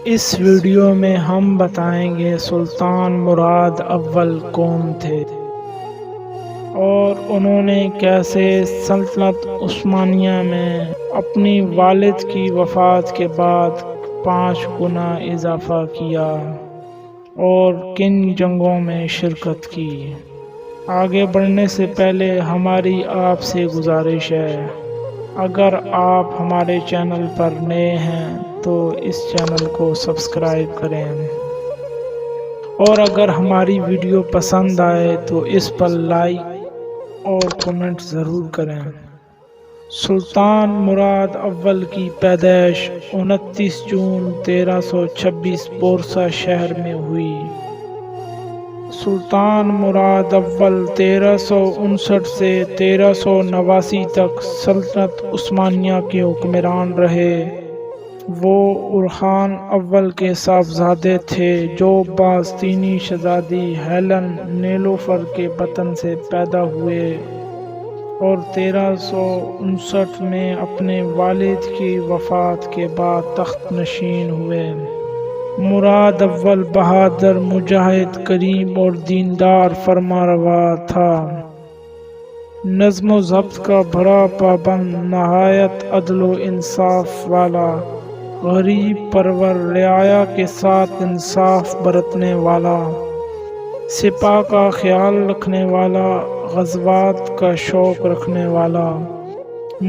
اس video میں ہم بتائیں گے سلطان مراد اول کون تھے اور انہوں نے کیسے سلطنت عثمانیہ میں اپنی والد کی وفات کے بعد 5 گنا اضافہ کیا اور کن جنگوں میں شرکت کی۔ آگے بڑھنے سے پہلے ہماری آپ سے گزارش ہے، اگر آپ ہمارے چینل پر نئے ہیں تو اس چینل کو سبسکرائب کریں اور اگر ہماری ویڈیو پسند آئے تو اس پر لائک اور کمنٹ ضرور کریں۔ سلطان مراد اول کی پیدائش 29 جون 1326 بورسا شہر میں ہوئی۔ سلطان مراد اول 1359 سے 1389 تک سلطنت عثمانیہ کے حکمران رہے۔ وہ اورخان اول کے صاحبزادے تھے جو باستینی شہزادی ہیلن نیلوفر کے بطن سے پیدا ہوئے اور 1359 میں اپنے والد کی وفات کے بعد تخت نشین ہوئے۔ مراد اول بہادر، مجاہد، کریم اور دیندار فرمانروا تھا۔ نظم و ضبط کا بڑا پابند، نہایت عدل و انصاف والا، غریب پرور، رعایا کے ساتھ انصاف برتنے والا، سپاہ کا خیال رکھنے والا، غزوات کا شوق رکھنے والا،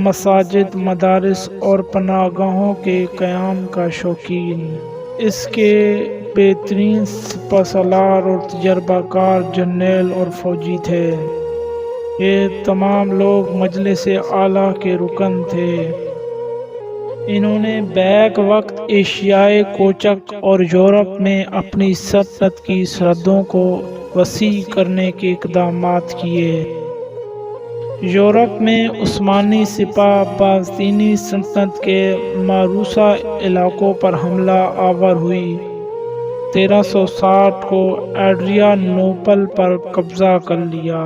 مساجد، مدارس اور پناہ گاہوں کے قیام کا شوقین۔ اس کے بہترین سپہ سالار اور تجربہ کار جرنیل اور فوجی تھے۔ یہ تمام لوگ مجلس اعلیٰ کے رکن تھے۔ انہوں نے بیک وقت ایشیائے کوچک اور یورپ میں اپنی سلطنت کی سرحدوں کو وسیع کرنے کے اقدامات کیے۔ یورپ میں عثمانی سپاہ باستینی سلطنت کے موروثہ علاقوں پر حملہ آور ہوئی۔ 1360 کو ایڈریا نوبل پر قبضہ کر لیا۔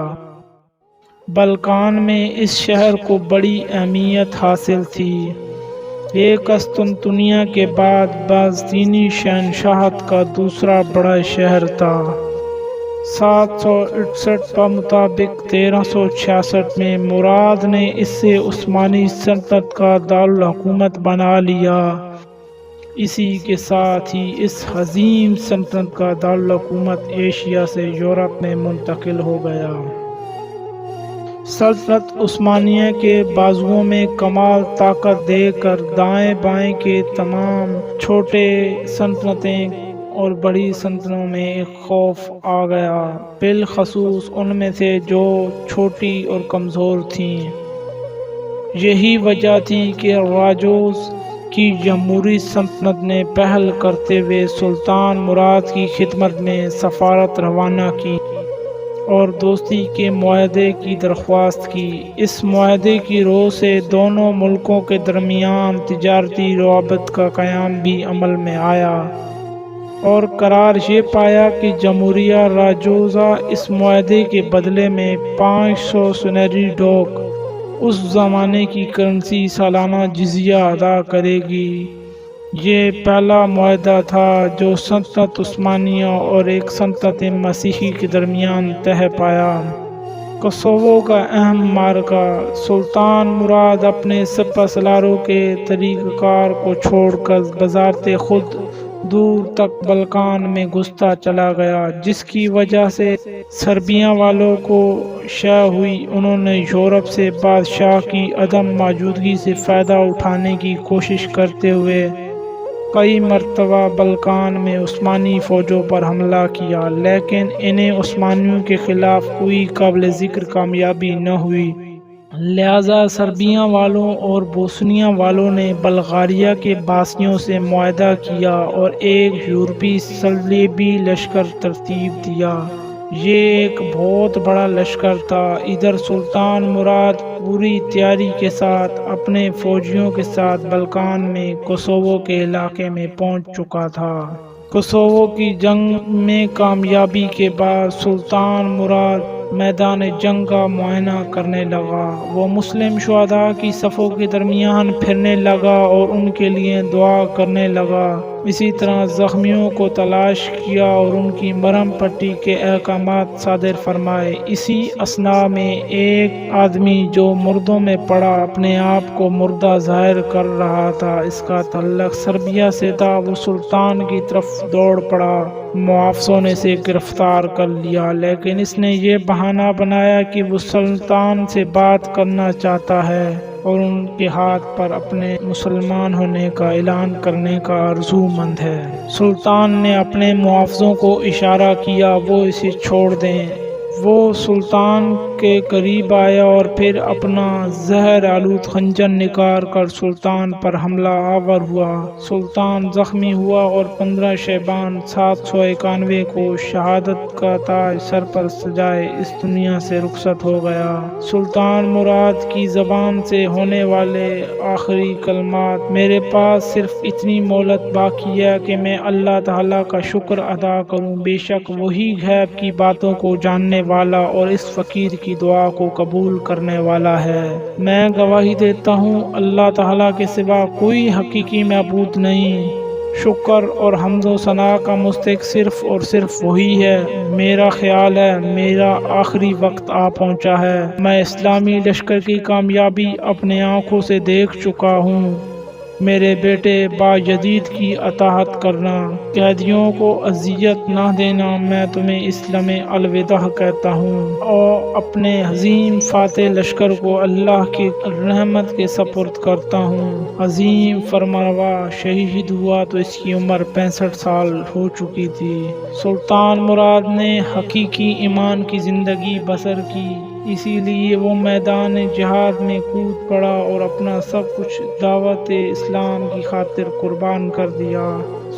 بلقان میں اس شہر کو بڑی اہمیت حاصل تھی۔ یہ قسطنطنیہ کے بعد باستینی شہنشاہت کا دوسرا بڑا شہر تھا۔ 768 کے مطابق 1366 میں مراد نے اسے عثمانی سلطنت کا دارالحکومت بنا لیا۔ اسی کے ساتھ ہی اس عظیم سلطنت کا دارالحکومت ایشیا سے یورپ میں منتقل ہو گیا۔ سلطنت عثمانیہ کے بازوؤں میں کمال طاقت دے کر دائیں بائیں کے تمام چھوٹے سلطنتیں اور بڑی سلطنتوں میں ایک خوف آ گیا، بالخصوص ان میں سے جو چھوٹی اور کمزور تھیں۔ یہی وجہ تھی کہ راجوز کی جمہوری سلطنت نے پہل کرتے ہوئے سلطان مراد کی خدمت میں سفارت روانہ کی اور دوستی کے معاہدے کی درخواست کی۔ اس معاہدے کی روح سے دونوں ملکوں کے درمیان تجارتی روابط کا قیام بھی عمل میں آیا اور قرار یہ پایا کہ جمہوریہ راجوزہ اس معاہدے کے بدلے میں 500 سنہری ڈوک، اس زمانے کی کرنسی، سالانہ جزیہ ادا کرے گی۔ یہ پہلا معاہدہ تھا جو سلطنت عثمانیہ اور ایک سلطنت مسیحی کے درمیان طے پایا۔ کوسوو کا اہم معرکہ۔ سلطان مراد اپنے سپہ سالاروں کے طریقہ کار کو چھوڑ کر بذات خود دور تک بلقان میں گھستا چلا گیا، جس کی وجہ سے سربیاں والوں کو شے ہوئی۔ انہوں نے یورپ سے بادشاہ کی عدم موجودگی سے فائدہ اٹھانے کی کوشش کرتے ہوئے کئی مرتبہ بلقان میں عثمانی فوجوں پر حملہ کیا، لیکن انہیں عثمانیوں کے خلاف کوئی قابل ذکر کامیابی نہ ہوئی۔ لہذا سربیاں والوں اور بوسنیا والوں نے بلغاریہ کے باسنیوں سے معاہدہ کیا اور ایک یورپی صلیبی لشکر ترتیب دیا۔ یہ ایک بہت بڑا لشکر تھا۔ ادھر سلطان مراد پوری تیاری کے ساتھ اپنے فوجیوں کے ساتھ بلقان میں کوسوو کے علاقے میں پہنچ چکا تھا۔ کوسوو کی جنگ میں کامیابی کے بعد سلطان مراد میدان جنگ کا معائنہ کرنے لگا۔ وہ مسلم شہداء کی صفوں کے درمیان پھرنے لگا اور ان کے لیے دعا کرنے لگا۔ اسی طرح زخمیوں کو تلاش کیا اور ان کی مرہم پٹی کے احکامات صادر فرمائے۔ اسی اثناء میں ایک آدمی جو مردوں میں پڑا اپنے آپ کو مردہ ظاہر کر رہا تھا، اس کا تعلق سربیا سے تھا، وہ سلطان کی طرف دوڑ پڑا۔ محافظوں نے اسے گرفتار کر لیا، لیکن اس نے یہ بہانہ بنایا کہ وہ سلطان سے بات کرنا چاہتا ہے اور ان کے ہاتھ پر اپنے مسلمان ہونے کا اعلان کرنے کا آرزو مند ہے۔ سلطان نے اپنے محافظوں کو اشارہ کیا وہ اسے چھوڑ دیں۔ وہ سلطان کے قریب آیا اور پھر اپنا زہر آلود خنجر نکال کر سلطان پر حملہ آور ہوا۔ سلطان زخمی ہوا اور 15 شعبان 791 کو شہادت کا تاج سر پر سجائے اس دنیا سے رخصت ہو گیا۔ سلطان مراد کی زبان سے ہونے والے آخری کلمات: میرے پاس صرف اتنی مہلت باقی ہے کہ میں اللہ تعالیٰ کا شکر ادا کروں، بے شک وہی غیب کی باتوں کو جاننے والا اور اس فقیر کی دعا کو قبول کرنے والا ہے۔ میں گواہی دیتا ہوں اللہ تعالیٰ کے سوا کوئی حقیقی معبود نہیں۔ شکر اور حمد و ثنا کا مستحق صرف اور صرف وہی ہے۔ میرا خیال ہے میرا آخری وقت آ پہنچا ہے۔ میں اسلامی لشکر کی کامیابی اپنے آنکھوں سے دیکھ چکا ہوں۔ میرے بیٹے باجدید کی اطاعت کرنا، قیدیوں کو اذیت نہ دینا، میں تمہیں اس لمحے الوداع کہتا ہوں اور اپنے عظیم فاتح لشکر کو اللہ کی رحمت کے سپرد کرتا ہوں۔ عظیم فرمانروا شہید ہوا تو اس کی عمر 65 سال ہو چکی تھی۔ سلطان مراد نے حقیقی ایمان کی زندگی بسر کی، اسی لیے وہ میدان جہاد میں کود پڑا اور اپنا سب کچھ دعوت اسلام کی خاطر قربان کر دیا۔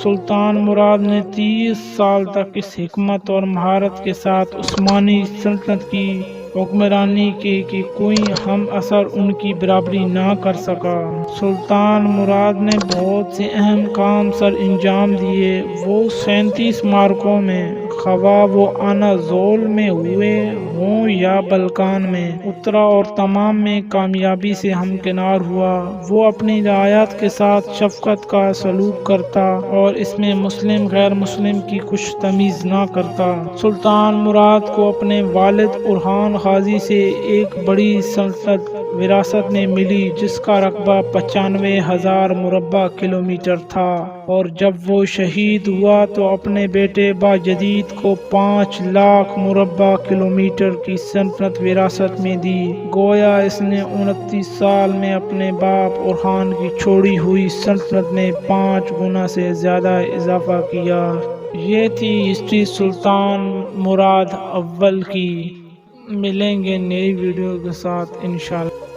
سلطان مراد نے 30 سال تک اس حکمت اور مہارت کے ساتھ عثمانی سلطنت کی حکمرانی کی کہ کوئی ہم عصر ان کی برابری نہ کر سکا۔ سلطان مراد نے بہت سے اہم کام سر انجام دیے۔ وہ 37 معرکوں میں، خواہ وہ آنازول میں ہوئے ہوں یا بلقان میں، اترا اور تمام میں کامیابی سے ہمکنار ہوا۔ وہ اپنی رعایت کے ساتھ شفقت کا سلوک کرتا اور اس میں مسلم غیر مسلم کی کچھ تمیز نہ کرتا۔ سلطان مراد کو اپنے والد اورحان غازی سے ایک بڑی سلطنت وراثت میں ملی جس کا رقبہ 95,000 مربع کلومیٹر تھا، اور جب وہ شہید ہوا تو اپنے بیٹے باجدید کو 5 لاکھ مربع کلومیٹر کی سلطنت وراثت میں دی۔ گویا اس نے 29 سال میں اپنے باپ اورحان کی چھوڑی ہوئی سلطنت میں 5 گنا سے زیادہ اضافہ کیا۔ یہ تھی ہسٹری سلطان مراد اول کی۔ ملیں گے نئی ویڈیو کے ساتھ انشاءاللہ۔